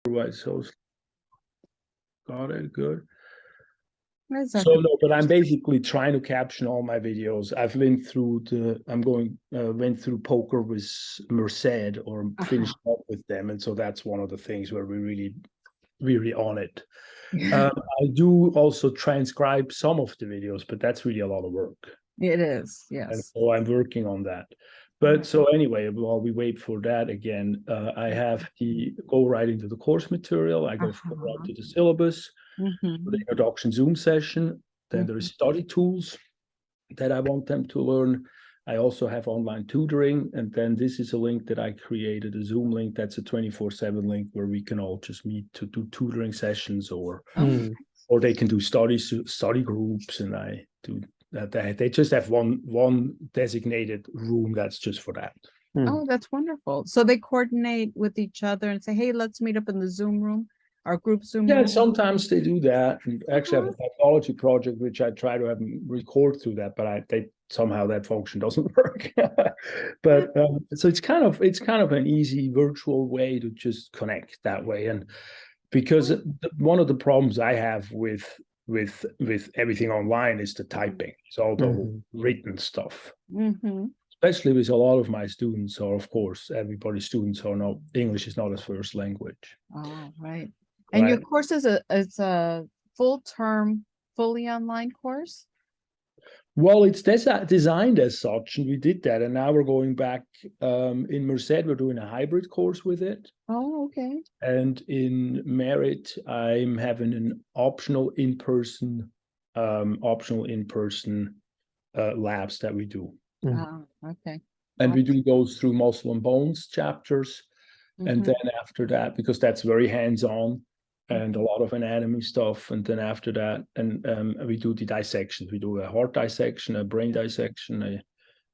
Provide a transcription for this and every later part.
Right, so got it, good. That's So okay. no, but I'm basically trying to caption all my videos. I've went through went through poker with Merced or finished up with them, and so that's one of the things where we're really on it. I do also transcribe some of the videos, but that's really a lot of work. It is, And yes. so I'm working on that. But so anyway, while we wait for that again, I have go right into the course material. I go right to the syllabus, the introduction Zoom session. Then there is study tools that I want them to learn. I also have online tutoring. And then this is a link that I created, a Zoom link. That's a 24/7 link where we can all just meet to do tutoring sessions or they can do study groups. And I do that. They just have one designated room that's just for that. Oh, that's wonderful. So they coordinate with each other and say, hey, let's meet up in the Zoom room, our group Zoom Yeah, room. sometimes they do that. And actually, I have a technology project which I try to have them record through that, but somehow that function doesn't work. But so it's kind of an easy virtual way to just connect that way. And because one of the problems I have with everything online is the typing. It's all the written stuff. Especially with a lot of my students, or of course, everybody's students are not English is not as first language. Oh, right. And your course is a full term, fully online course? Well, it's designed as such, and we did that. And now we're going back in Merced, we're doing a hybrid course with it. Oh, okay. And in Merit, I'm having an optional in-person labs that we do. Oh, okay. And we do those through muscle and bones chapters. And then after that, because that's very hands-on and a lot of anatomy stuff. And then after that, and we do the dissections. We do a heart dissection, a brain dissection,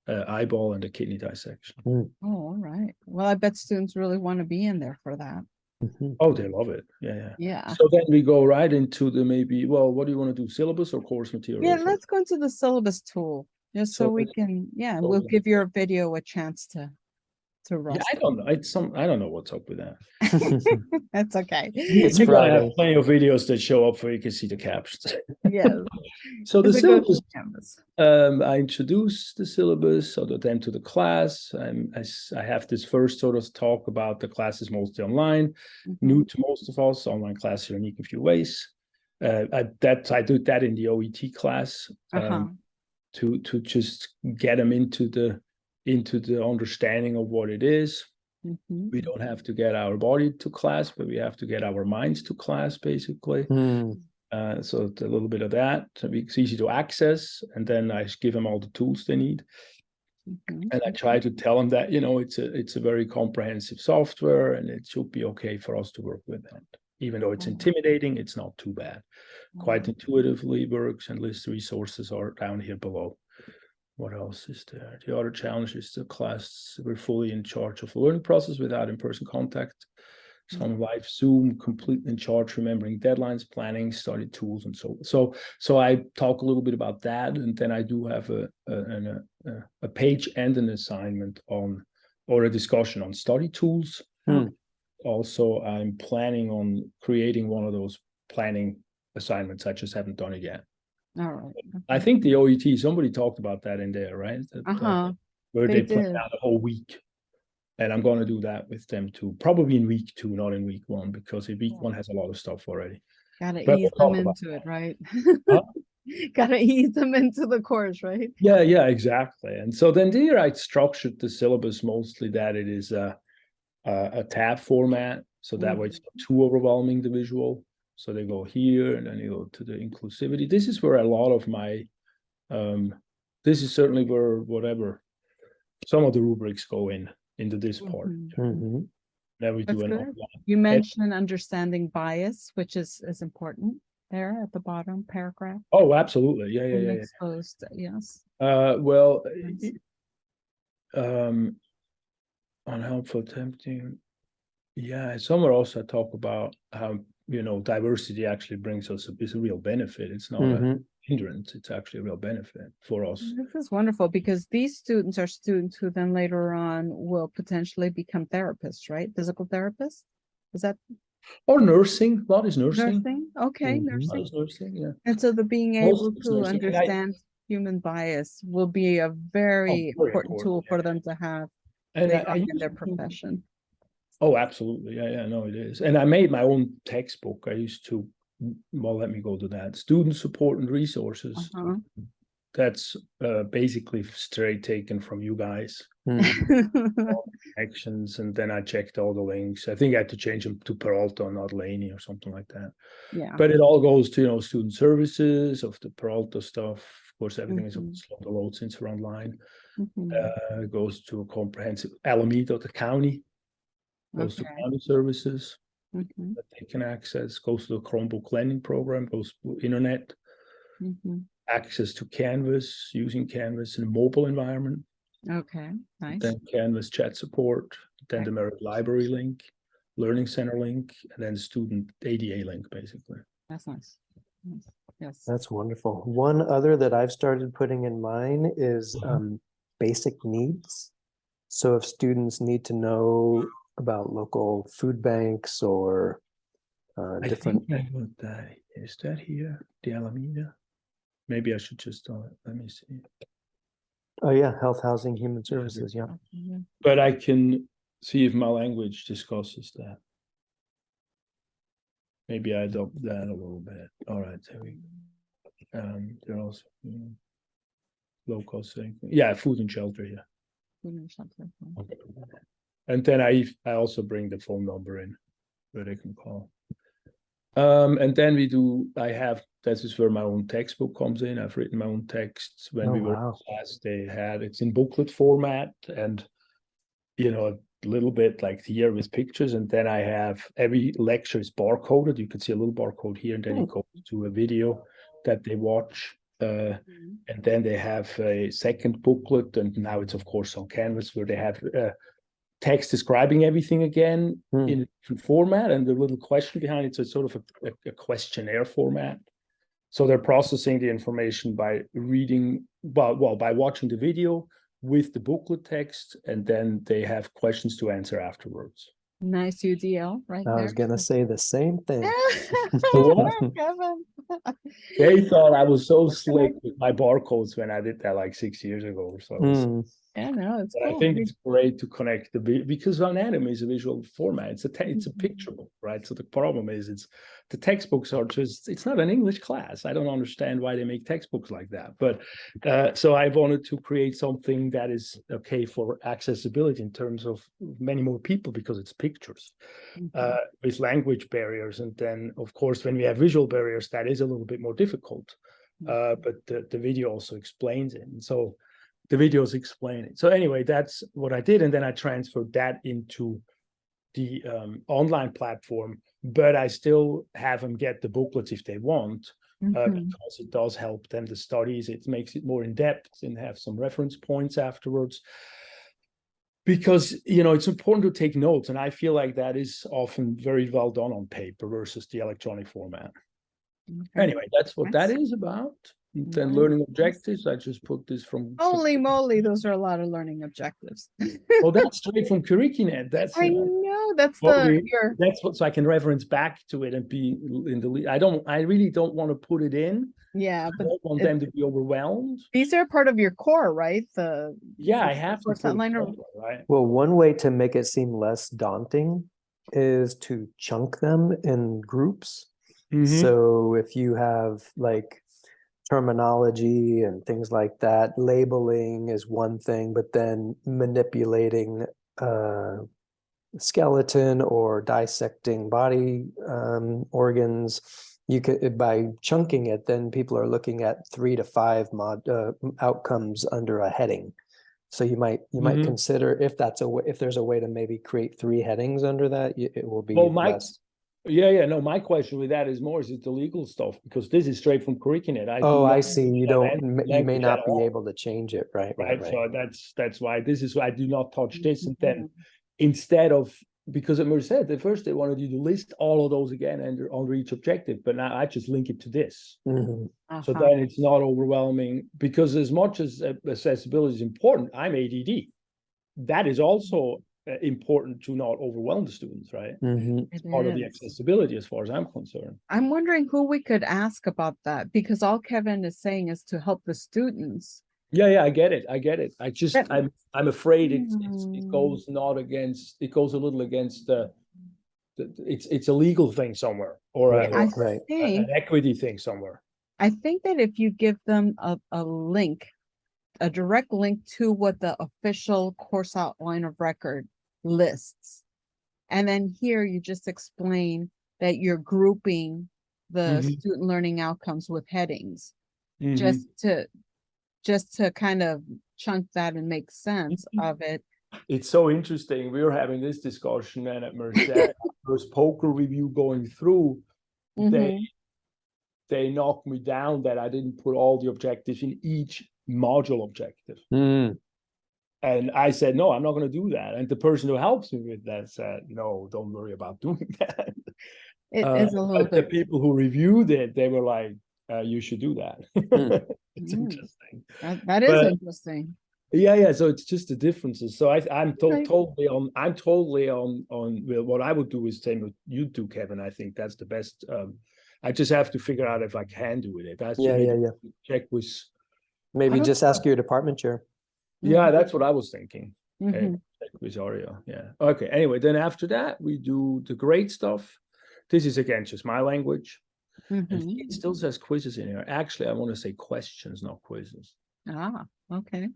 a eyeball, and a kidney dissection. Oh, all right. Well, I bet students really want to be in there for that. Oh, they love it. Yeah. Yeah. So then we go right into the what do you want to do, syllabus or course material? Yeah, let's go into the syllabus tool, just so we can, we'll give your video a chance to rust. Yeah, I don't know. I don't know what's up with that. That's okay. It's You're gonna have plenty of videos that show up where you can see the captions. Yeah. So the syllabus, I introduced the syllabus, so then to the class. I have this first sort of talk about the class is mostly online, new to most of us. Online classes are unique in a few ways. I do that in the OET class to just get them into the understanding of what it is. We don't have to get our body to class, but we have to get our minds to class, basically. So it's a little bit of that. It's easy to access, and then I give them all the tools they need. And I try to tell them that it's a very comprehensive software, and it should be okay for us to work with that. Even though it's intimidating, it's not too bad. Quite intuitively works, and list resources are down here below. What else is there? The other challenge is the class. We're fully in charge of the learning process without in-person contact. Some live Zoom, completely in charge, remembering deadlines, planning, study tools, and so. So I talk a little bit about that, and then I do have a page and an assignment or a discussion on study tools. Also, I'm planning on creating one of those planning assignments. I just haven't done it yet. All right. I think the OET, somebody talked about that in there, right? Where they plan out a whole week. And I'm going to do that with them too. Probably in week 2, not in week 1, because week 1 has a lot of stuff already. Gotta ease them into it, right? Gotta ease them into the course, right? Yeah, exactly. And so then here I structured the syllabus mostly that it is a tab format. So that way it's not too overwhelming, the visual. So they go here, and then you go to the inclusivity. This is where a lot of my, this is certainly where some of the rubrics go into this part. Then we do an You mentioned understanding bias, which is important there at the bottom paragraph. Oh, absolutely. Yeah. Exposed, yes. Unhelpful, tempting. Yeah, somewhere also I talk about how diversity actually brings us is a real benefit. It's not a hindrance. It's actually a real benefit for us. This is wonderful, because these students are students who then later on will potentially become therapists, right? Physical therapists. Is that Or nursing, a lot is nursing. Nursing, okay, Mhm. A lot nursing. is nursing, yeah. And so the being Most able of it's to nursing, and understand human bias will be a very very important tool important, for them to have And later I on in used their to- profession. Oh, absolutely. Yeah, no, it is. And I made my own textbook. I used to, well, let me go to that. Student support and resources. Uh-huh. That's basically straight taken from you guys. Actions, and then I checked all the links. I think I had to change them to Peralta, not Laney or something like that. Yeah. But it all goes to, student services of the Peralta stuff. Of course, everything is Mhm. slow to load since we're online. Mhm. It goes to a comprehensive Alameda, the county, goes to Okay. county services Mhm. that they can access, goes to the Chromebook lending program, goes to internet, Mhm. access to Canvas, using Canvas in a mobile environment, Okay, nice. then Canvas chat support, then the Okay. Merit Library link, Learning Center link, and then student ADA link, basically. That's nice. Nice. Yes. That's wonderful. One other that I've started putting in mine is basic needs. So if students need to know about local food banks or different. I think I got that. Is that here? The Alameda? Maybe I should just let me see. Oh yeah, health, housing, human services. Yeah. Yeah. But I can see if my language discusses that. Maybe I adopt that a little bit. All right, there we go. They're also low cost thing. Yeah, food and shelter. Yeah. Food and shelter. And then I also bring the phone number in where they can call. And then this is where my own textbook comes in. I've written my own texts. When we were in class, it's in booklet format, and a little bit like here with pictures. And then I have every lecture is barcoded. You can see a little barcode here, and then it goes to a video that they watch. And then they have a second booklet, and now it's of course on Canvas, where they have text describing everything again in a different format, and the little question behind it. So it's sort of a questionnaire format. So they're processing the information by reading, by watching the video with the booklet text, and then they have questions to answer afterwards. Nice UDL, right? I was gonna say the same thing. Kevin. They thought I was so slick with my barcodes when I did that like 6 years ago or so. Yeah, no, it's But cool. I think it's great to connect because anatomy is a visual format. It's a picture book, right? So the problem is the textbooks are it's not an English class. I don't understand why they make textbooks like that. But so I wanted to create something that is okay for accessibility in terms of many more people, because it's pictures with language barriers. And then of course, when we have visual barriers, that is a little bit more difficult. But the video also explains it. And so the videos explain it. So anyway, that's what I did. And then I transferred that into the online platform, but I still have them get the booklets if they want, because it does help them, the studies. It makes it more in depth and have some reference points afterwards. Because, it's important to take notes. And I feel like that is often very well done on paper versus the electronic format. Anyway, that's what that is about. And then learning objectives, I just put this from. Holy moly, those are a lot of learning objectives. Oh, that's straight from Curriculum. That's I know that's that's what, so I can reference back to it and be in the. I really don't want to put it in. Yeah, but I don't want them to be overwhelmed. These are part of your core, right? I have to put right. Well, one way to make it seem less daunting is to chunk them in groups. So if you have like terminology and things like that, labeling is one thing, but then manipulating skeleton or dissecting body organs, you could, by chunking it, then people are looking at 3 to 5 outcomes under a heading. So you might consider if there's a way to maybe create 3 headings under that, it will be less. No, my question with that is more, is it the legal stuff? Because this is straight from Curriculum. I see. You may not be able to change it. Right. So that's why I do not touch this. And then instead of, because as Merce said, at first they wanted you to list all of those again under each objective, but now I just link it to this. So then it's not overwhelming, because as much as accessibility is important, I'm ADD. That is also important to not overwhelm the students, right? Mhm. It's part of the accessibility as far as I'm concerned. I'm wondering who we could ask about that, because all Kevin is saying is to help the students. Yeah, I get it. I just That- I'm afraid it goes not against, it goes a little against it's a legal thing somewhere, or Right, an equity thing somewhere. I think that if you give them a link, a direct link to what the official course outline of record lists, and then here you just explain that you're grouping the student learning outcomes with headings, just to kind of chunk that and make sense of it. It's so interesting. We were having this discussion and at Merced, first poker review going through, they knocked me down that I didn't put all the objectives in each module objective. And I said, no, I'm not going to do that. And the person who helps me with that said, no, don't worry about doing that. It is a little bit. The people who reviewed it, they were like, you should do that. It's interesting. That is interesting. Yeah. So it's just the differences. So I'm totally on well, what I would do is same what you do, Kevin. I think that's the best. I just have to figure out if I can do it. That's check with. Maybe just ask your department chair. Yeah, that's what I was thinking. Okay, check with Aria. Yeah. Okay. Anyway, then after that we do the grade stuff. This is again just my language. And it still says quizzes in here. Actually, I want to say questions, not quizzes. Ah, okay.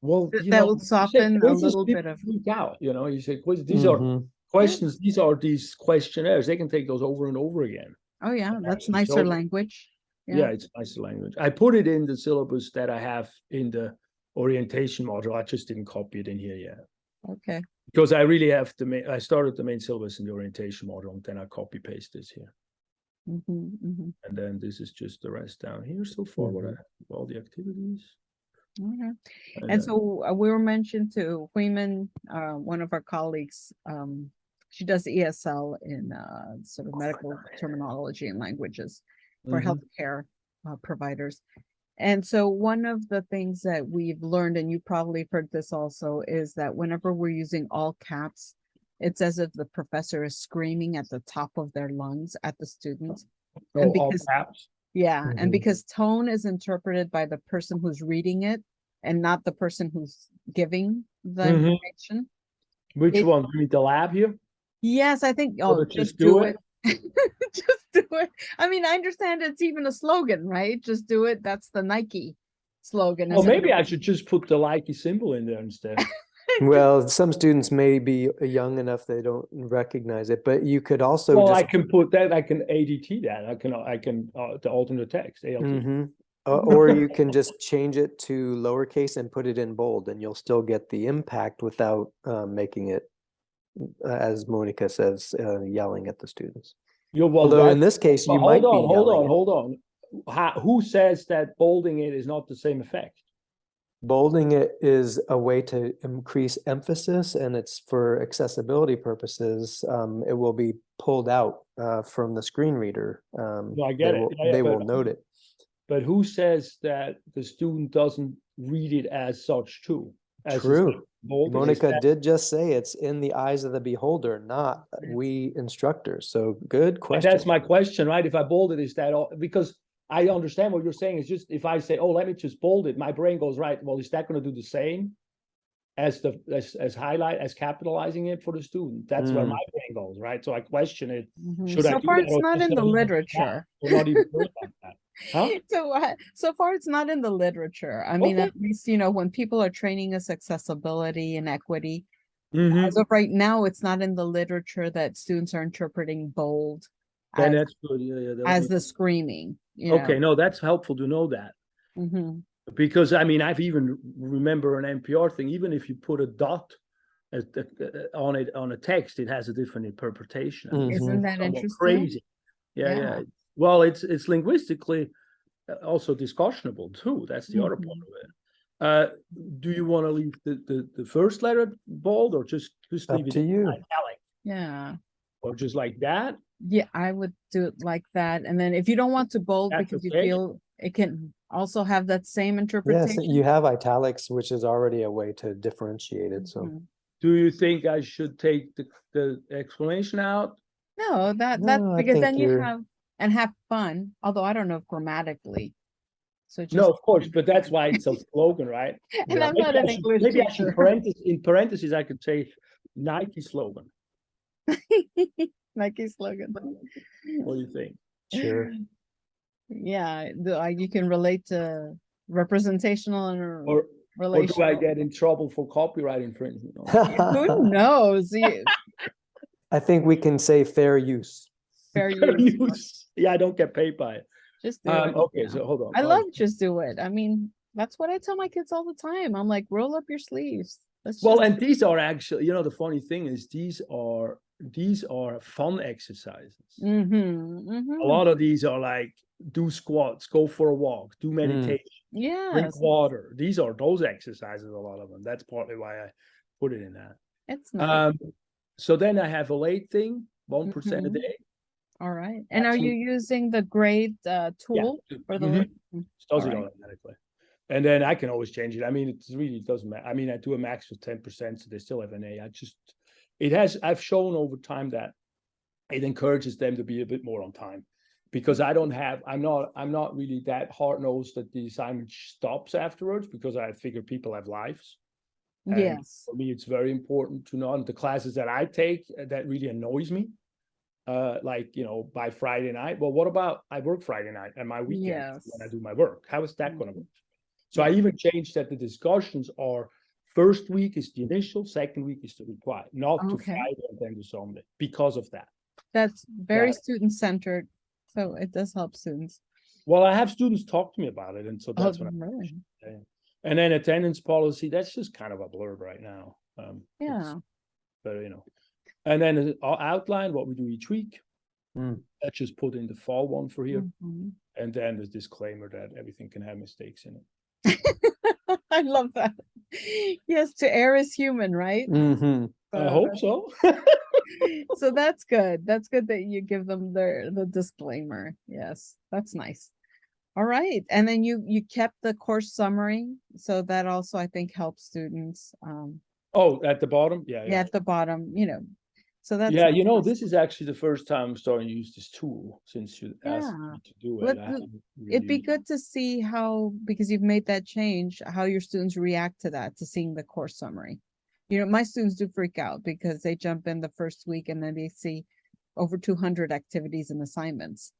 Well, that will soften a little bit of freak out. You say quizzes. These are questions. These are these questionnaires. They can take those over and over again. Oh yeah, that's nicer language. Yeah, it's nicer language. I put it in the syllabus that I have in the orientation module. I just didn't copy it in here yet. Okay. Because I really have I started the main syllabus in the orientation module, and then I copy paste this here. And then this is just the rest down here so far. What I have, all the activities. Okay. And so we were mentioned to Huiman, one of our colleagues. She does ESL in sort of medical terminology and languages for healthcare providers. And so one of the things that we've learned, and you probably heard this also, is that whenever we're using all caps, it's as if the professor is screaming at the top of their lungs at the students. And because, all caps. Yeah, and because tone is interpreted by the person who's reading it and not the person who's giving the information. Which one? Do you mean the lab here? Yes, I think. Just do it. Just do it. I mean, I understand it's even a slogan, right? Just do it. That's the Nike slogan. Well, maybe I should just put the Nike symbol in there instead. Well, some students may be young enough they don't recognize it, but you could also. Well, I can put that. I can ADT that. I can the alternate text ALT. Or you can just change it to lowercase and put it in bold, and you'll still get the impact without making it, as Monica says, yelling at the students. Although in this case, you might be yelling. Hold on. Who says that bolding it is not the same effect? Bolding it is a way to increase emphasis, and it's for accessibility purposes. It will be pulled out from the screen reader. I get it. They will note it. But who says that the student doesn't read it as such too? True. Monica did just say it's in the eyes of the beholder, not we instructors. So good question. That's my question, right? If I bold it, is that all? Because I understand what you're saying. It's just if I say, oh, let me just bold it, my brain goes, right, well, is that going to do the same as capitalizing it for the student? That's where my brain goes, right? So I question it. Should I do far, that, it's not in the literature. Not even about that. Huh? So far, it's not in the literature. I mean, at least, when people are training us accessibility and equity, as of right now, it's not in the literature that students are interpreting bold. Then that's good. Yeah, as the screaming. Okay, no, that's helpful to know that. Because I mean, I've even remember an NPR thing. Even if you put a dot on it on a text, it has a different interpretation. Isn't that interesting? Crazy. Yeah. Well, it's linguistically also discussionable too. That's the other part of it. Do you want to leave the first letter bold, or just leave it to you? Italic? Yeah. Or just like that? Yeah, I would do it like that. And then if you don't want to bold because you feel it can also have that same interpretation. Yes, you have italics, which is already a way to differentiate it. So Do you think I should take the explanation out? No, that No, I because think then you you're- have fun. Although I don't know if grammatically. So just No, of course, but that's why it's a slogan, right? and I'm Maybe not an English maybe I should teacher. in parentheses, I could say Nike slogan. Nike slogan. What do you think? Sure. Yeah, you can relate to representational and Or do relational. I get in trouble for copyright infringement? Who knows? I think we can say fair use. Fair Fair use. use. Yeah, I don't get paid by it. Just do it. Okay, Yeah. so hold on. I love just do it. I mean, that's what I tell my kids all the time. I'm like, roll up your sleeves. Well, and these are actually, you know, the funny thing is these are fun exercises. A lot of these are like do squats, go for a walk, do meditation, drink water. These are those exercises, a lot of them. That's partly why I put it in that. It's nice. So then I have a late thing, 1% a day. All right. And are you using the grade tool for the It does it automatically. And then I can always change it. I mean, it really doesn't matter. I mean, I do a max of 10%, so they still have an A. I've shown over time that it encourages them to be a bit more on time, because I'm not really that hard-nosed that the assignment stops afterwards, because I figure people have lives. And yes. for me, it's very important to know the classes that I take that really annoys me. Like, you know, by Friday night. Well, what about I work Friday night and my weekend when I do my work? How is that going to work? So I even changed that the discussions are first week is the initial, second week is the required, not to Friday and then to Sunday, because of that. That's very student-centered. So it does help students. Well, I have students talk to me about it, and so that's what I'm saying. And then attendance policy, that's just kind of a blurb right now. But you know, and then outline what we do each week. I just put in the fall one for here. And then the disclaimer that everything can have mistakes in it. I love that. Yes, to err is human, right? I hope so. So that's good. That's good that you give them the disclaimer. Yes, that's nice. All right. And then you kept the course summary. So that also, I think, helps students. Oh, at the bottom? Yeah, at the bottom, you know. So that's you know, this is actually the first time I'm starting to use this tool since you asked me to do it. It'd be good to see how, because you've made that change, how your students react to that, to seeing the course summary. You know, my students do freak out because they jump in the first week and then they see over 200 activities and assignments.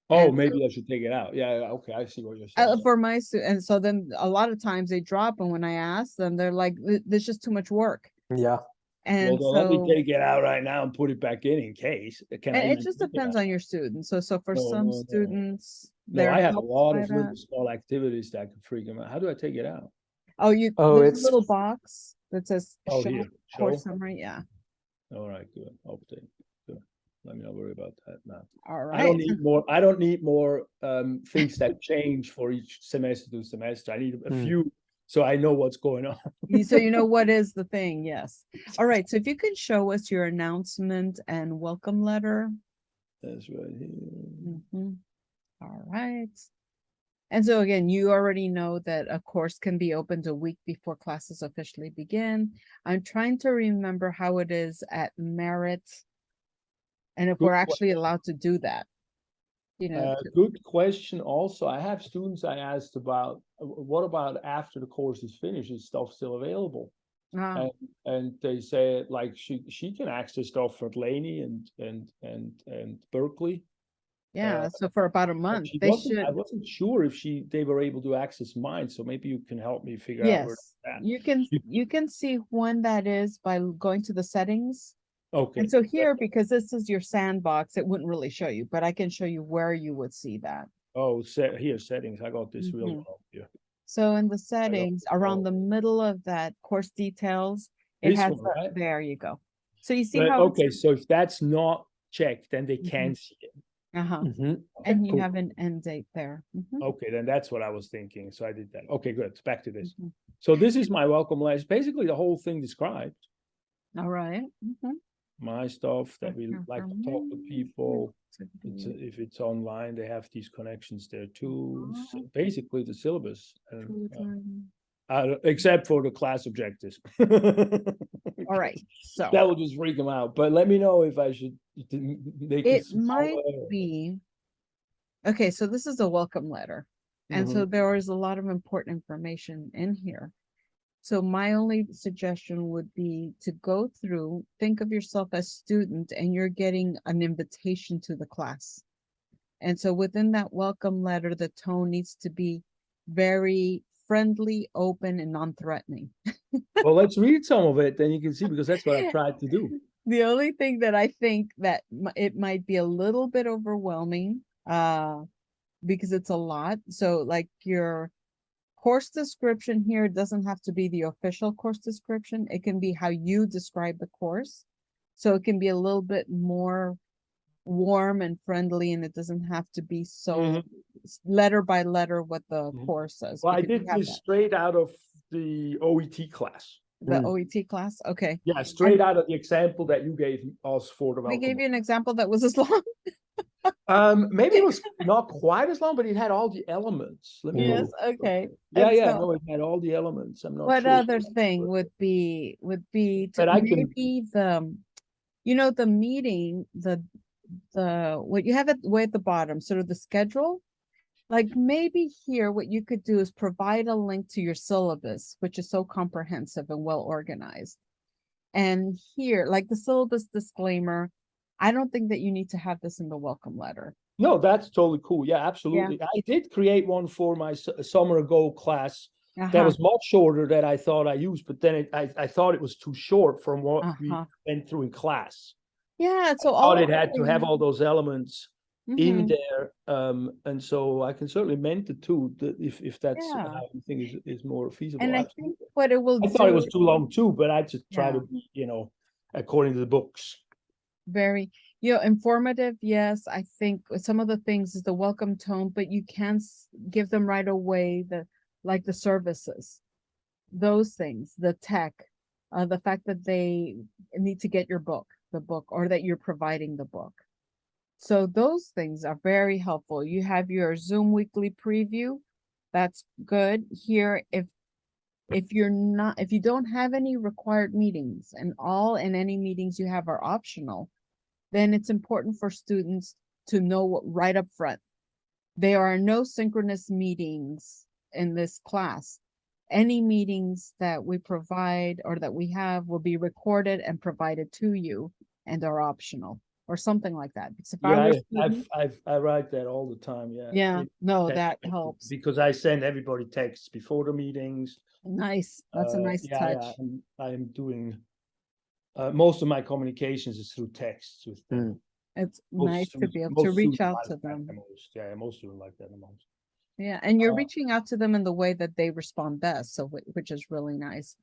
Oh, maybe I should take it out. Yeah, okay, I see what you're saying. For my students, and so then a lot of times they drop, and when I ask them, they're like, "There's just too much work." Yeah. And well, let me take it out right now and put it back in case. It just depends on your students. So for some students, I have a lot of little small activities that could freak them out. How do I take it out? Oh, there's a little box that says show course summary. Yeah. All right, good. Update. Good. Let me not worry about that now. All right. I don't need more things that change for each semester to semester. I need a few so I know what's going on. So you know what is the thing. Yes. All right. So if you could show us your announcement and welcome letter. That's right here. All right. And so again, you already know that a course can be opened a week before classes officially begin. I'm trying to remember how it is at Merit, and if we're actually allowed to do that. You know, good question. Also, I have students I asked about what about after the course is finished? Is stuff still available? And they say like she can access stuff from Laney and Berkeley. Yeah, so for about a month. I wasn't sure if they were able to access mine, so maybe you can help me figure out where that's at. You can see when that is by going to the settings. Okay. And so here, because this is your sandbox, it wouldn't really show you, but I can show you where you would see that. Oh, here settings. I got this real well here. So in the settings, around the middle of that course details, it has right? There you go. So you see how okay, so if that's not checked, then they can see it. And you have an end date there. Okay, then that's what I was thinking. So I did that. Okay, good. Back to this. So this is my welcome letter. It's basically the whole thing described. All right. My stuff that we like to talk to people. If it's online, they have these connections there too. So basically the syllabus, except for the class objectives. All right, so that will just freak them out. But let me know if I should make it might be. Okay, so this is a welcome letter. And so there is a lot of important information in here. So my only suggestion would be to go through, think of yourself as student and you're getting an invitation to the class. And so within that welcome letter, the tone needs to be very friendly, open, and non-threatening. Well, let's read some of it, then you can see, because that's what I tried to do. The only thing that I think that it might be a little bit overwhelming, because it's a lot. So like your course description here doesn't have to be the official course description. It can be how you describe the course. So it can be a little bit more warm and friendly, and it doesn't have to be so letter by letter what the course says. Well, I did this straight out of the OET class. The OET class? Okay. Yeah, straight out of the example that you gave us for the welcome. We gave you an example that was as long. Maybe it was not quite as long, but it had all the elements. Let me Yes, okay. Yeah, no, it had all the elements. I'm not what sure. other thing would be to But I maybe the, you know, the meeting, the what you have way at the bottom, sort of the schedule. Like maybe here, what you could do is provide a link to your syllabus, which is so comprehensive and well organized. And here, like the syllabus disclaimer, I don't think that you need to have this in the welcome letter. No, that's totally cool. Yeah, absolutely. Yeah. I did create one for my summer ago class that was much shorter than I thought I used, but then I thought it was too short from what we went through in class. Yeah, so all it had to have all those elements in there, and so I can certainly mend it too, if that's how you think is more feasible. And I think what it will I thought it was too long too, but I just try to be, you know, according to the books. Very, you know, informative. Yes, I think some of the things is the welcome tone, but you can give them right away, like the services, those things, the tech, the fact that they need to get your book, the book, or that you're providing the book. So those things are very helpful. You have your Zoom weekly preview. That's good. Here, if you don't have any required meetings and any meetings you have are optional, then it's important for students to know right up front. There are no synchronous meetings in this class. Any meetings that we provide or that we have will be recorded and provided to you and are optional, or something like that. Because if I write that all the time. That helps, because I send everybody texts before the meetings. Nice. That's a nice touch. I'm doing most of my communications is through texts with them. It's nice to be able to reach out to them. Most of them like that the most. Yeah, and you're reaching out to them in the way that they respond best, so which is really nice.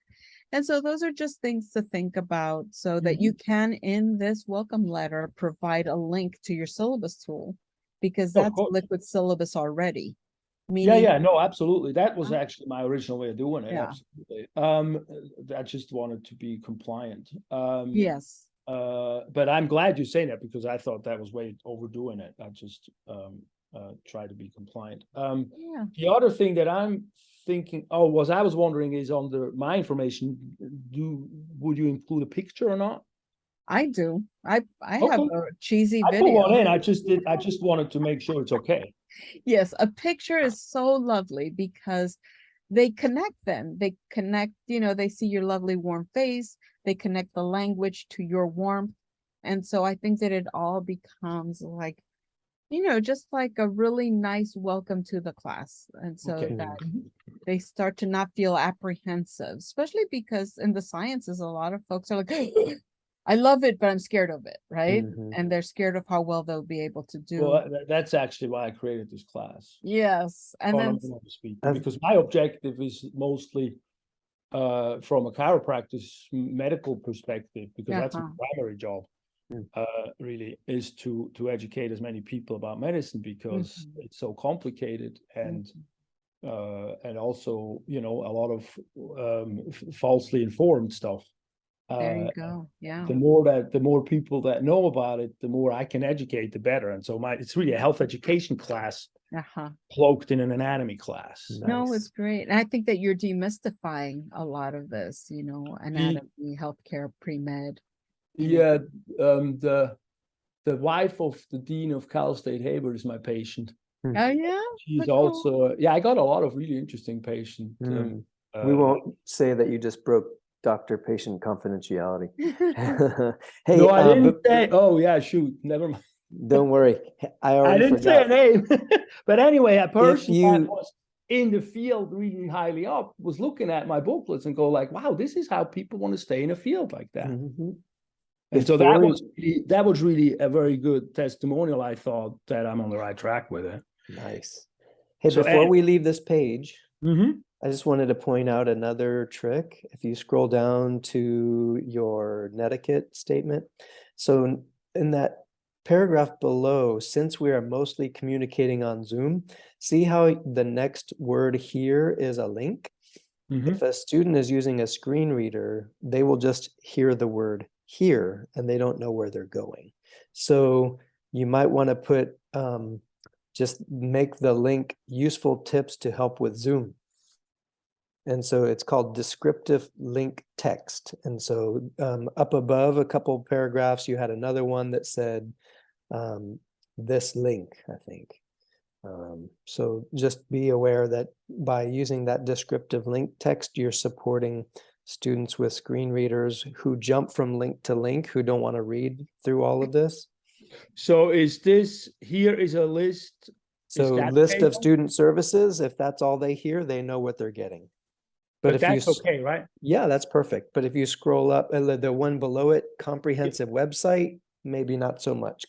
And so those are just things to think about, so that you can, in this welcome letter, provide a link to your syllabus tool, because that's liquid syllabus already. No, absolutely. That was actually my original way of doing it. Absolutely. I just wanted to be compliant. Yes. But I'm glad you're saying that, because I thought that was way overdoing it. I just try to be compliant. The other thing that I'm thinking, I was wondering, is under my information, would you include a picture or not? I do. I have a cheesy video. I put one in. I just wanted to make sure it's okay. Yes, a picture is so lovely because they connect them. They connect, you know, they see your lovely warm face. They connect the language to your warmth. And so I think that it all becomes like, you know, just like a really nice welcome to the class. And so that they start to not feel apprehensive, especially because in the sciences, a lot of folks are like, I love it, but I'm scared of it, right? And they're scared of how well they'll be able to do. Well, that's actually why I created this class. Yes. And then because my objective is mostly from a chiropractic medical perspective, because that's my primary job. Really is to educate as many people about medicine, because it's so complicated, and also, you know, a lot of falsely informed stuff. There you go. Yeah. The more people that know about it, the more I can educate, the better. And so it's really a health education class cloaked in an anatomy class. No, it's great. And I think that you're demystifying a lot of this, anatomy, healthcare, pre-med. Yeah, the wife of the dean of Cal State Hayward is my patient. Oh yeah, she's also I got a lot of really interesting patients. We won't say that you just broke doctor-patient confidentiality. Hey, no, I didn't say. Oh yeah, shoot, never mind. Don't worry, I didn't say a name. But anyway, a person that was in the field reading highly up was looking at my booklets and go like, "Wow, this is how people want to stay in a field like that." And so that was really a very good testimonial. I thought that I'm on the right track with it. Nice. Hey, so before we leave this page, I just wanted to point out another trick. If you scroll down to your netiquette statement, so in that paragraph below, since we are mostly communicating on Zoom, see how the next word here is a link? If a student is using a screen reader, they will just hear the word here and they don't know where they're going. So you might want to put, just make the link useful tips to help with Zoom. And so it's called descriptive link text. And so up above a couple paragraphs, you had another one that said this link, I think. So just be aware that by using that descriptive link text, you're supporting students with screen readers who jump from link to link, who don't want to read through all of this. So here is a list. So list of student services, if that's all they hear, they know what they're getting. But if that's okay, right? Yeah, that's perfect. But if you scroll up, the one below it, comprehensive website, maybe not so much.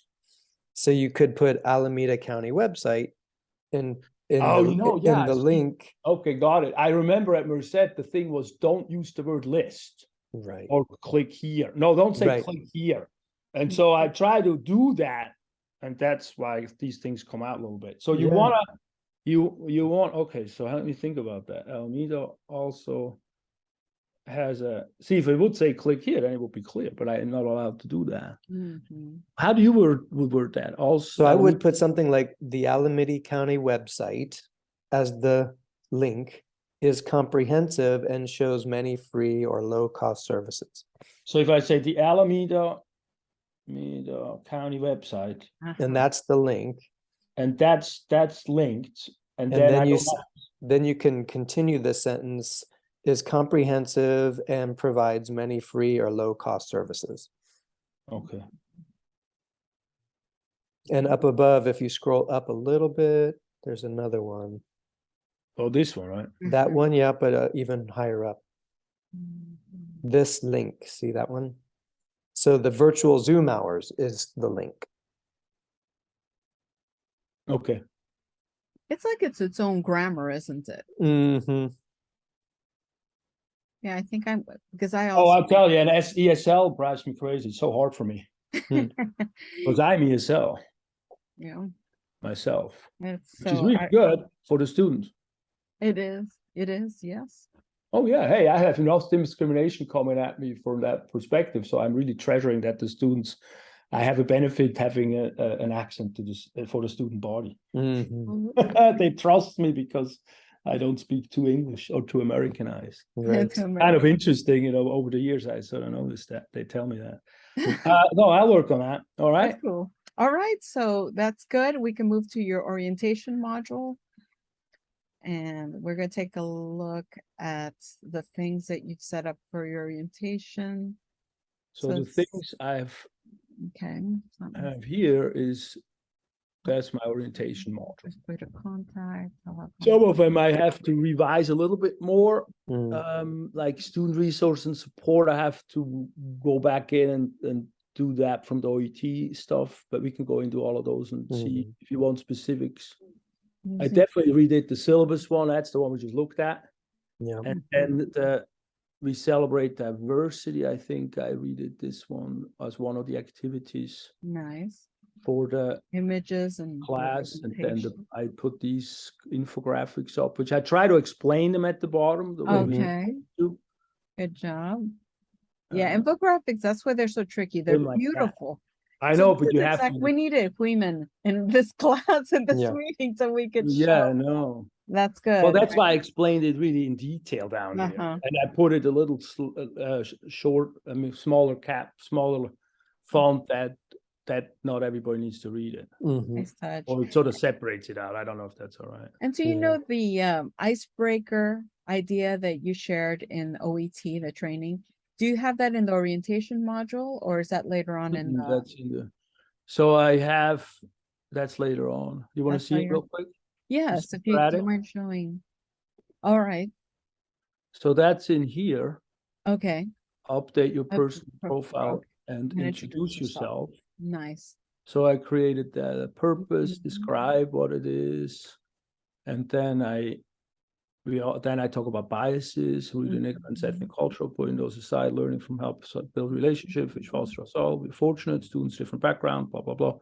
So you could put Alameda County website in the link. Okay, got it. I remember at Merced, the thing was don't use the word list. Right. Or click here. No, don't say click here. And so I try to do that. And that's why these things come out a little bit. So you want, okay, so let me think about that. Alameda also has see, if it would say click here, then it would be clear, but I am not allowed to do that. How do you word that? Also, so I would put something like the Alameda County website as the link is comprehensive and shows many free or low cost services. So if I say the Alameda County website, and that's the link, and that's linked, and then you can continue the sentence, is comprehensive and provides many free or low cost services. Okay. And up above, if you scroll up a little bit, there's another one. Oh, this one, right? That one, yeah, but even higher up. This link, see that one? So the virtual Zoom hours is the link. Okay. It's like it's its own grammar, isn't it? Yeah, I think because I also. Oh, I'll tell you, and ESL drives me crazy. It's so hard for me. Because I'm ESL. Yeah. Myself. Which is really good for the students. It is. It is, yes. Oh yeah. Hey, I have enough discrimination coming at me from that perspective. So I'm really treasuring that the students, I have a benefit having an accent to this for the student body. They trust me because I don't speak too English or too Americanized. Right. Kind of interesting, over the years I sort of noticed that. They tell me that. No, I'll work on that. All right. That's cool. All right, so that's good. We can move to your orientation module. And we're going to take a look at the things that you've set up for your orientation. So the things I have here is, that's my orientation module. Point of contact. Some of them I have to revise a little bit more, like student resource and support. I have to go back in and do that from the OET stuff, but we can go into all of those and see if you want specifics. I definitely redid the syllabus one. That's the one we just looked at. Yeah. And we celebrate diversity. I think I redid this one as one of the activities. Nice. For the images and class, and then I put these infographics up, which I try to explain them at the bottom. Okay. Good job. Yeah, infographics, that's why they're so tricky. They're beautiful. I So know, this but is you have to. we needed women in this class, in this Yeah. meeting, so we could Yeah, show. no. That's good. Well, that's why I explained it really in detail down here, Uh-huh. and I put it a little short, I mean, smaller font that not everybody needs to read it, Nice touch. or it sort of separates it out. I don't know if that's all right. And so you know the icebreaker idea that you shared in OET, the training. Do you have that in the orientation module, or is that later on in the? That's in the. So I have. That's later on. You want to That's see how it you're- real quick? Yes, if We're you at don't it. mind showing. All right. So that's in here. Okay. Update your Okay, personal per- profile okay. and And introduce yourself. Nice. So I created that a purpose, Mhm. describe what it is, and then I talk about biases, reading ignorance, ethnic, cultural, putting those aside, learning from helps build relationships, which foster us all. We're fortunate, students, different background, blah blah blah.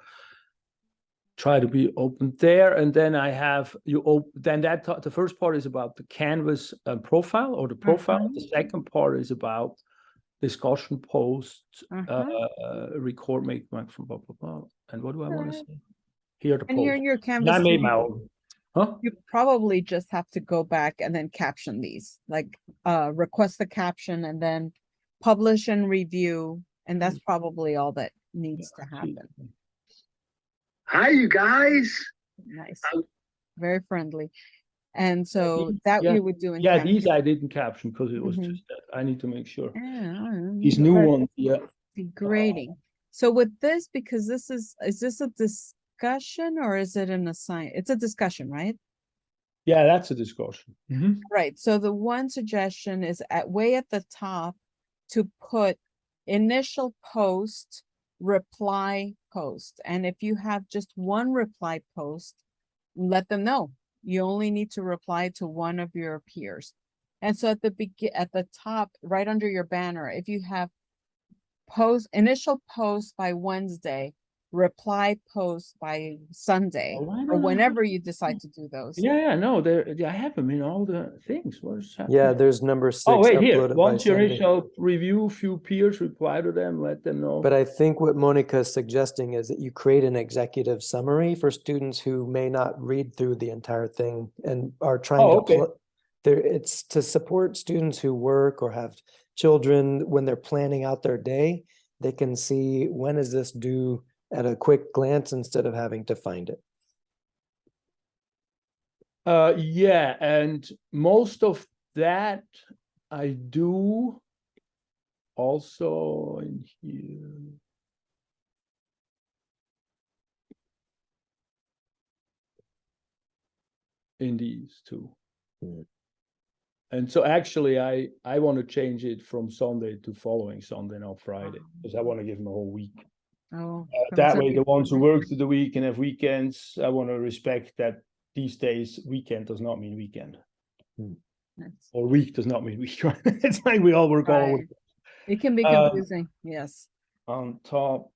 Try to be open there, and then I have then the first part is about the Canvas profile or the profile. The second part is about discussion posts, record, make microphone, blah blah blah. And what do I want to say? Here the And here post. in your And Canvas, I made my own. Huh? you probably just have to go back and then caption these, like request the caption and then publish and review. And that's probably all that needs to happen. Hi, you guys. Nice. Very friendly. And so that Yeah. you would do in Yeah, Canvas. these I didn't caption because it was Mhm. just that. I need to make sure. Yeah, These new right. ones, yeah. Be grading. So with this, because this is this a discussion or is it an assign? It's a discussion, right? Yeah, that's a discussion. Mhm. Right. So the one suggestion is way at the top to put initial post, reply post. And if you have just one reply post, let them know. You only need to reply to one of your peers. And so at the top, right under your banner, if you have initial post by Wednesday, reply post by Sunday, Oh, I or don't know. whenever you decide to do those. Yeah, no, I have them in all the things. What's happening? Yeah, there's number 6 Oh, wait, here. uploaded by Once your Sunday. initial review, few peers, reply to them, let them know. But I think what Monica is suggesting is that you create an executive summary for students who may not read through the entire thing and are trying to okay. it's to support students who work or have children when they're planning out their day. They can see when is this due at a quick glance instead of having to find it. Yeah, and most of that I do also in here. In these two. And so actually I want to change it from Sunday to following Sunday, not Friday, because I want to give them a whole week. Oh, That way the ones who work through the week and have weekends, I want to respect that these days weekend does not mean weekend. Or week does not mean week. It's like we all work all week. It can be confusing, yes. On top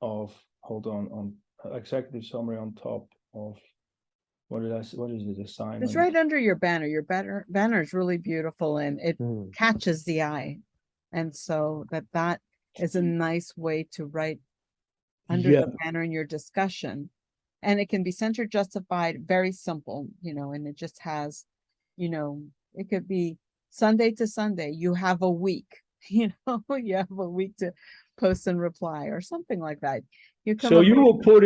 of, hold on executive summary on top of, what is it, assignment? It's right under your banner. Your banner is really beautiful and it catches the eye. And so that is a nice way to write under the banner in your discussion. And it can be centered, justified, very simple, and it just has, it could be Sunday to Sunday, you have a week, you have a week to post and reply or something like that. So you will put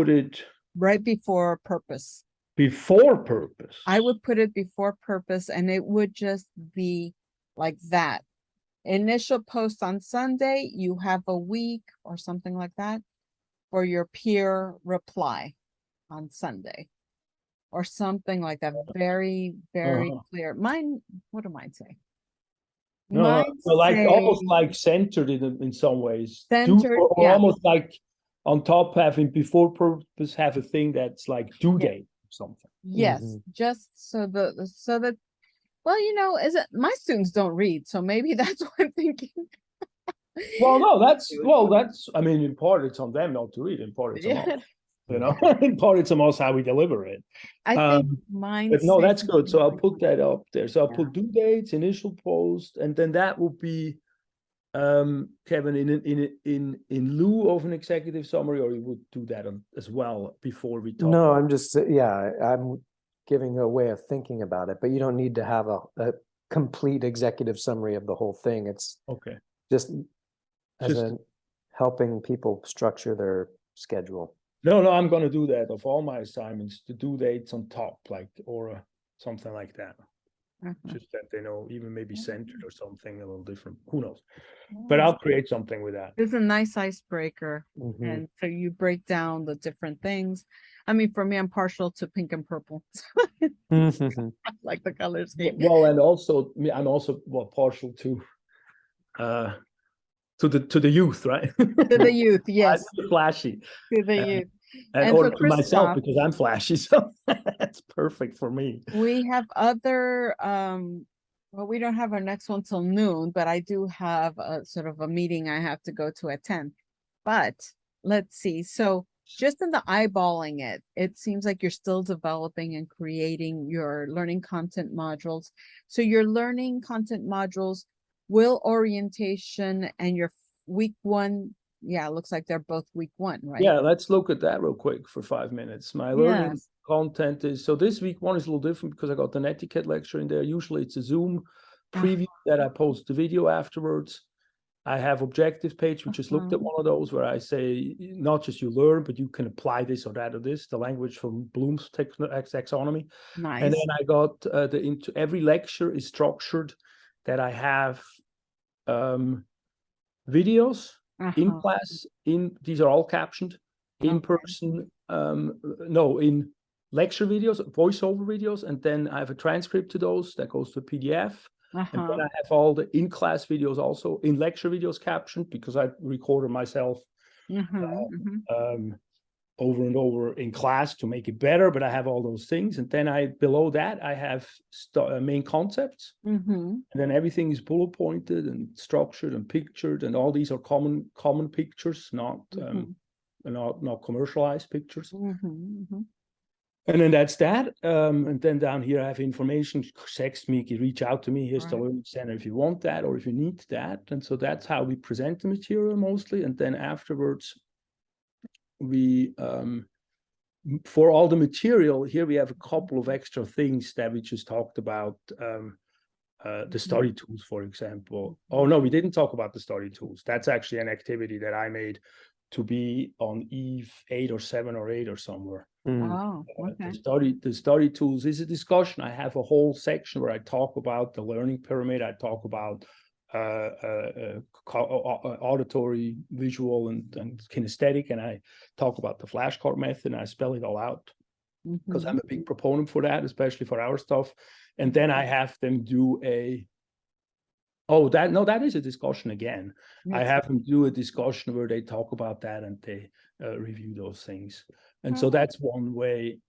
it right before purpose. Before purpose. I would put it before purpose and it would just be like that. Initial post on Sunday, you have a week or something like that for your peer reply on Sunday or something like that. Very, very clear. Mine, what do mine say? No, almost like centered in some ways. Centered, or almost like on top having before purpose have a thing that's like due date or something. Yes, just so that well, is it my students don't read, so maybe that's what I'm thinking. Well, no, that's I mean, in part it's on them not to read, in part it's on us. In part it's on us how we deliver it. I think mine. But no, that's good. So I'll put that up there. So I'll put due dates, initial post, and then that will be Kevin, in lieu of an executive summary, or you would do that as well before we talk? No, I'm just, I'm giving a way of thinking about it, but you don't need to have a complete executive summary of the whole thing. It's Okay. just helping people structure their schedule. No, I'm going to do that of all my assignments, the due dates on top, like, or something like that. Just that they know, even maybe centered or something a little different. Who knows? But I'll create something with that. It's a nice icebreaker. And so you break down the different things. I mean, for me, I'm partial to pink and purple. Like the color scheme. Well, and also I'm also partial to the youth, right? To the youth, yes. Flashy. To the youth. And or so to myself, because I'm flashy, so that's perfect for me. We have other well, we don't have our next one till noon, but I do have a sort of a meeting I have to go to at 10. But let's see. So just in the eyeballing it, it seems like you're still developing and creating your learning content modules. So your learning content modules, will orientation and your week 1, yeah, it looks like they're both week 1, right? Yeah, let's look at that real quick for 5 minutes. My learning content is, so this week 1 is a little different because I got an etiquette lecture in there. Usually it's a Zoom preview that I post the video afterwards. I have objective page. We just looked at one of those where I say, not just you learn, but you can apply this or that or this, the language from Bloom's taxonomy. Nice. And then I got into every lecture is structured that I have videos in class, these are all captioned, in person, in lecture videos, voiceover videos, and then I have a transcript to those that goes to PDF. And then I have all the in-class videos also, in lecture videos captioned, because I recorded myself over and over in class to make it better, but I have all those things. And then below that, I have main concepts. And then everything is bullet pointed and structured and pictured. And all these are common pictures, not commercialized pictures. And then that's that. And then down here, I have information, text me, reach out to me. Here's the Learning Center if you want that or if you need that. And so that's how we present the material mostly. And then afterwards, we for all the material here, we have a couple of extra things that we just talked about. The study tools, for example. Oh no, we didn't talk about the study tools. That's actually an activity that I made to be on Eve 8 or 7 or 8 or somewhere. The study tools is a discussion. I have a whole section where I talk about the learning pyramid. I talk about auditory, visual, and kinesthetic, and I talk about the flashcard method, and I spell it all out because I'm a big proponent for that, especially for our stuff. And then I have them do that is a discussion again. I have them do a discussion where they talk about that and they review those things. And so that's one way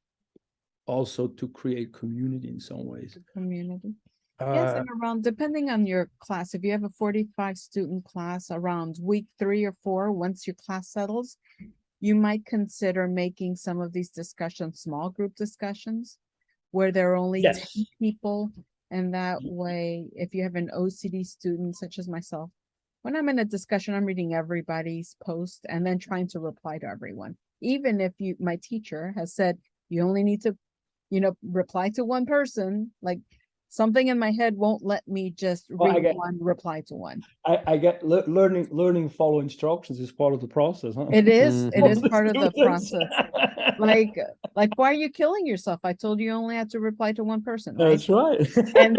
also to create community in some ways. Community. Yes, and around, depending on your class, if you have a 45 student class, around week 3 or 4, once your class settles, you might consider making some of these discussions small group discussions where there are only 10 people. And that way, if you have an OCD student such as myself, when I'm in a discussion, I'm reading everybody's post and then trying to reply to everyone. Even if my teacher has said, you only need to, reply to one person, like something in my head won't let me just read one, reply to one. I get learning follow instructions is part of the process, huh? It is part of the process. Like why are you killing yourself? I told you only had to reply to one person. Right? That's right. And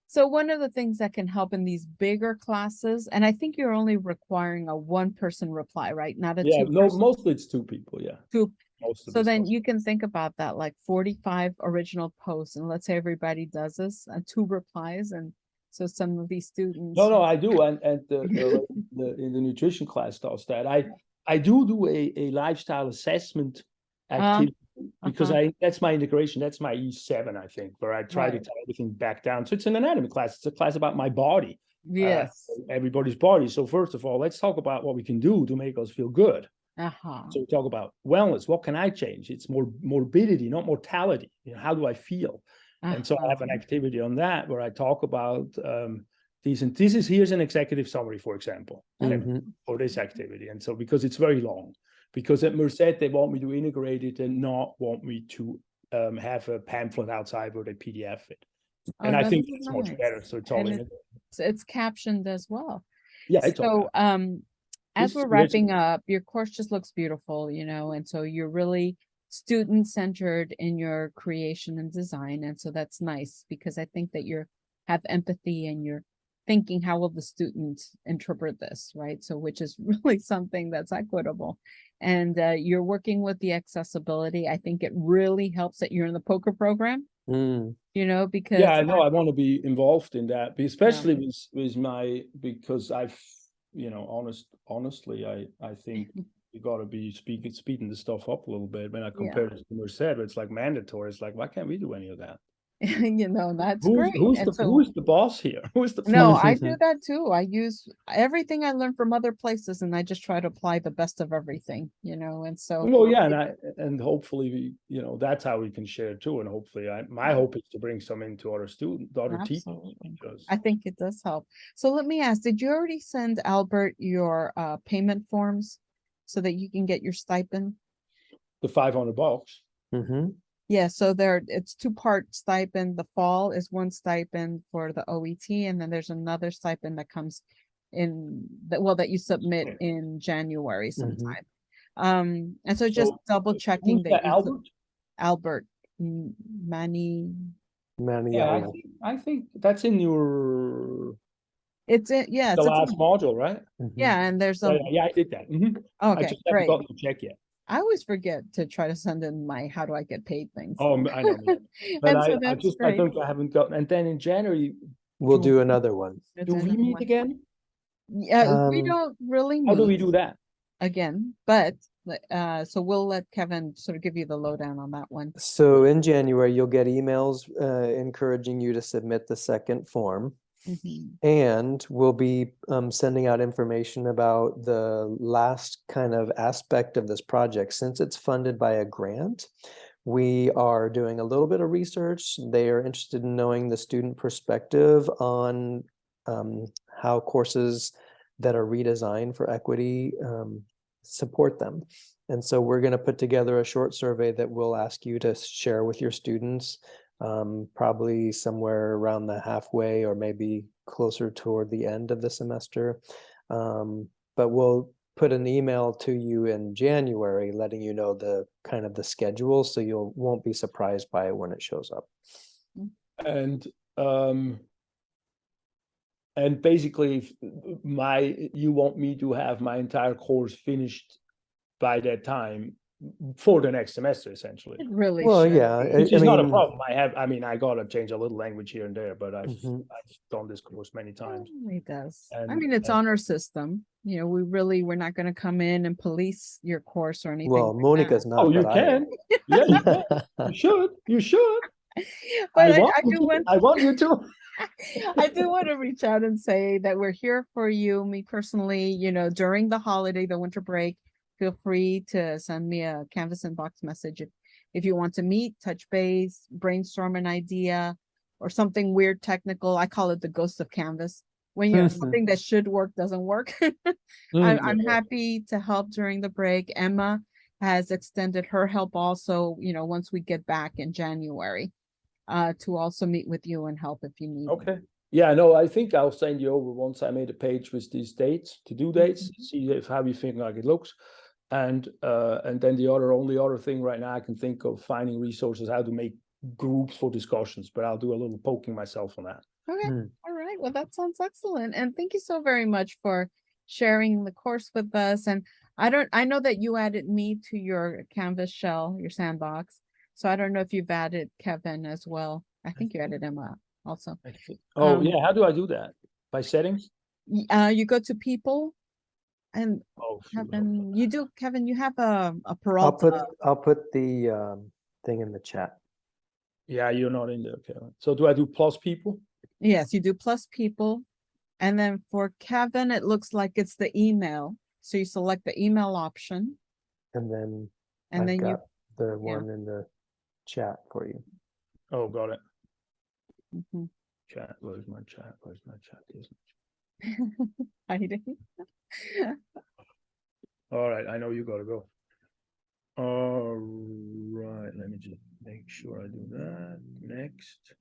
so one of the things that can help in these bigger classes, and I think you're only requiring a 1-person reply, right? Not a 2-person. No, mostly it's 2 people, yeah. 2. So then you can think about that, like 45 original posts, and let's say everybody does this, 2 replies, and so some of these students. No, I do, and in the nutrition class does that. I do a lifestyle assessment activity because that's my integration. That's my E7, I think, where I try to tie everything back down. So it's an anatomy class. It's a class about my body. Yes. Everybody's body. So first of all, let's talk about what we can do to make us feel good. So we talk about wellness. What can I change? It's more morbidity, not mortality. How do I feel? And so I have an activity on that where I talk about the here's an executive summary, for example, for this activity. And so because it's very long, because at Merced, they want me to integrate it and not want me to have a pamphlet outside where they PDF it. And I think it's much better. So it's all in it. It's captioned as well. Yeah. It's so as we're wrapping up, your course just looks beautiful, you know, and so you're really student-centered in your creation and design. And so that's nice, because I think that you have empathy and you're thinking, how will the student interpret this, right? So which is really something that's equitable. And you're working with the accessibility. I think it really helps that you're in the poker program, you know, because I know I want to be involved in that, especially with my, because I've, you know, honestly, I think you got to be speeding the stuff up a little bit. When I compare it to Merced, it's like mandatory. It's like, why can't we do any of that? You know, that's great. Who's the boss here? Who's the No, I do that too. I use everything I learned from other places, and I just try to apply the best of everything, you know. And so, well, yeah, and hopefully we, you know, that's how we can share too. And hopefully, my hope is to bring some into other teachers. Because I think it does help. So let me ask: did you already send Albert your payment forms so that you can get your stipend? The $500. Yeah, so it's 2-part stipend. The fall is one stipend for the OET, and then there's another stipend that comes in that you submit in January sometime. And so just double checking that Albert Manny. Yeah, I think that's in your. It's the last module, right? Yeah, and there's I did that. Okay, I just haven't gotten to check yet. I always forget to try to send in my how do I get paid things. Oh, I know. But I think I haven't gotten. And then in January we'll do another one. Do we meet again? Yeah, we don't really meet. How do we do that? Again, but so we'll let Kevin sort of give you the lowdown on that one. So in January, you'll get emails encouraging you to submit the second form. And we'll be sending out information about the last kind of aspect of this project. Since it's funded by a grant, we are doing a little bit of research. They are interested in knowing the student perspective on how courses that are redesigned for equity support them. And so we're going to put together a short survey that we'll ask you to share with your students. Probably somewhere around the halfway or maybe closer toward the end of the semester. But we'll put an email to you in January letting you know the kind of the schedule, so you won't be surprised by it when it shows up. And basically you want me to have my entire course finished by that time for the next semester, essentially. It really which is not a problem. I gotta change a little language here and there, but I've done this course many times. It does. It's honor system. You know, we're not going to come in and police your course or anything. Well, Monica's not. Oh, you can. Yeah, you can. You should. But I want you to. I do want to reach out and say that we're here for you. Me personally, you know, during the holiday, the winter break, feel free to send me a Canvas inbox message if you want to meet, touch base, brainstorm an idea or something weird technical. I call it the ghost of Canvas. When you're something that should work doesn't work. I'm happy to help during the break. Emma has extended her help also, you know, once we get back in January, to also meet with you and help if you need. Okay. Yeah, no, I think I'll send you over once I made a page with these dates, to-do dates, see how you think like it looks. And then the only other thing right now I can think of, finding resources, how to make groups for discussions, but I'll do a little poking myself on that. Okay. All right. Well, that sounds excellent. And thank you so very much for sharing the course with us. And I know that you added me to your Canvas shell, your sandbox. So I don't know if you've added Kevin as well. I think you added Emma also. Oh, yeah. How do I do that? By settings? You go to people. And Kevin, you have a Peralta. I'll put the thing in the chat. Yeah, you're not in there, Kevin. So do I do plus people? Yes, you do plus people. And then for Kevin, it looks like it's the email. So you select the email option. And then you the one in the chat for you. Oh, got it. Chat, where's my chat? Where's my chat? Hiding. All right, I know you gotta go. All right, let me just make sure I do that. Next,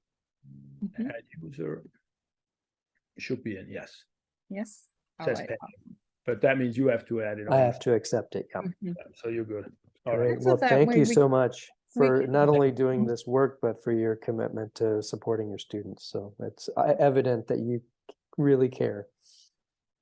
Mhm. add user. Should be in, yes. Yes. All Says right. pending. But that means you have to add it on. I have to accept it. Yeah. Mhm. So you're good. All Great. right. So Well, that thank way you we so much we for can- not only doing this work, but for your commitment to supporting your students. So it's evident that you really care.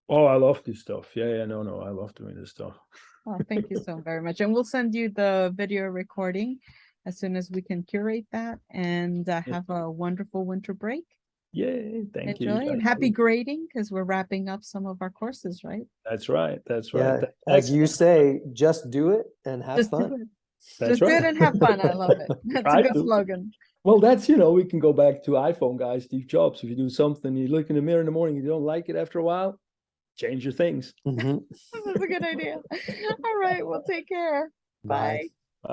Oh, I love this stuff. Yeah, no, I love doing this stuff. Oh, thank you so very much. And we'll send you the video recording as soon as we can curate that, and have a wonderful winter break. Yay, thank you. Enjoy and happy grading, because we're wrapping up some of our courses, right? That's right. That's Yeah, right. as you say, just do it and have Just do fun. it. That's Just do right. it and have fun. I love it. That's a Try good to. slogan. Well, that's, we can go back to iPhone guy, Steve Jobs. If you do something, you look in the mirror in the morning, you don't like it after a while, change your things. Mhm. That's a good idea. All right. Well, take care. Bye. Bye.